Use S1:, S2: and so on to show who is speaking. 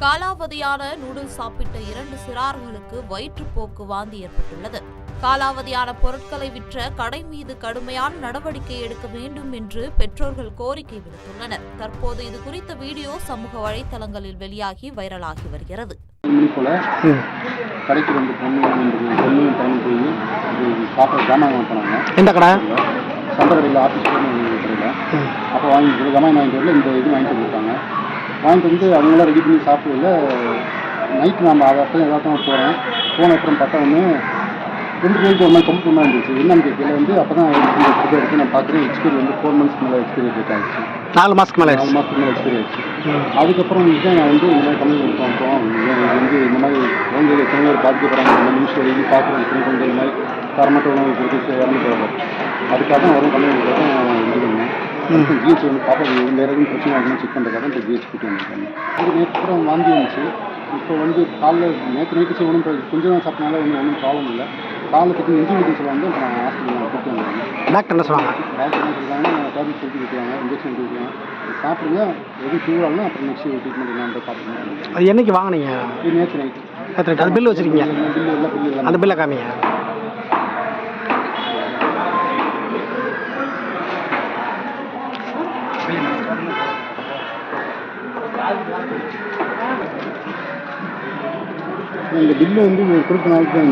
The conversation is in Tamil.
S1: காலாவதியான நூடுல்ஸ் சாப்பிட்ட 2 சிறார்களுக்கு வயிற்றுப்போக்கு வாந்தி ஏற்பட்டுள்ளது. காலாவதியான பொருட்களை விற்ற கடை மீது கடுமையான நடவடிக்கை எடுக்க வேண்டும் என்று பெற்றோர்கள் கோரிக்கை விடுத்துள்ளனர். தற்போது இது குறித்த வீடியோ சமூக வலைதளங்களில் வெளியாகி வைரலாகி வருகிறது.
S2: கடைக்கு வந்து பொண்ணும் டைம் போய் சாப்பிட ஜாமான் வாங்கினாங்க.
S3: எந்த கடை?
S2: சந்த கடையில் ஆஃபீஸ் கடையில். அப்போ வாங்கிட்டு ஜாமான் வாங்கிட்டு வரல, இந்த இது வாங்கிட்டு வந்துருக்காங்க. வாங்கிட்டு வந்து அவங்களாம் ரெடி பண்ணி சாப்பிடல. நைட்டு நம்ம அதை எதாச்சும் போன அப்புறம் பார்த்தா ஒன்று 2 பேருக்கு ஒரு மாதிரி கம்ப்ளீட்டாக இருந்துச்சு. என்னன்னு கேட்கல வந்து அப்போ தான் எடுத்து நான் பார்க்குறேன். எக்ஸ்பீரி வந்து 4 மந்த்ஸ்க்கு மேலே எக்ஸ்பீரி ஆகிடுச்சு.
S3: 4 மாதத்துக்கு மேலே
S2: எக்ஸ்பீரி ஆகிடுச்சு. அதுக்கப்புறம் வந்து நான் வந்து இந்த மாதிரி கம்ப்ளைண்ட் பண்ணுறோம். இது வந்து இந்த மாதிரி குழந்தைகள் எத்தனை பேர் பாதிக்கப்படுறாங்க. இந்த நியூஸ் எழுதி பார்க்குறோம். எத்தனை குழந்தை இந்த மாதிரி தரமற்ற உணவு கொடுத்து இறந்து போகிறாங்க. அதுக்காக தான் வரும் கம்ப்ளைண்ட் இது பண்ணுவேன். ஜிஹெச் வந்து பாப்பா வேறு எதுவும் பிரச்சனை ஆகுதுன்னு செக் பண்ணுறதுக்காக இந்த ஜிஹெச் கூட்டி வந்துருக்காங்க. அது நேற்று அப்புறம் வாந்தி வந்துச்சு. இப்போ வந்து நேற்று நைட்டு செய்யணும். கொஞ்சம் தான் சாப்பிட்டனால ஒன்றும் ப்ராப்ளம் இல்லை. காலத்துக்கு நெஞ்சு வீட்டு சொல்லுவாங்க. நான் ஹாஸ்பிட்டல் கூப்பிட்டு வந்தாங்க.
S3: டாக்டர் என்ன சொல்லுவாங்க?
S2: டாக்டர் என்ன சொல்லுவாங்கன்னா டேப்லெட் சொல்லி கொடுக்குறாங்க, இன்ஜெக்ஷன் கொடுக்குறாங்க. சாப்பிடுங்க, எதுவும் ஃபீவராகலாம் அப்புறம் நெக்ஸ்ட் ட்ரீட்மெண்ட் நான் பார்த்துக்கணும்.
S3: அது என்னைக்கு வாங்கினீங்க?
S2: இது நேற்று நைட்டு.
S3: அது பில் வச்சுருக்கீங்க? அந்த பில்லை காமிங்க.
S2: இந்த பில்லு வந்து ஒரு குறிப்பிட்ட நாளுக்கு தான்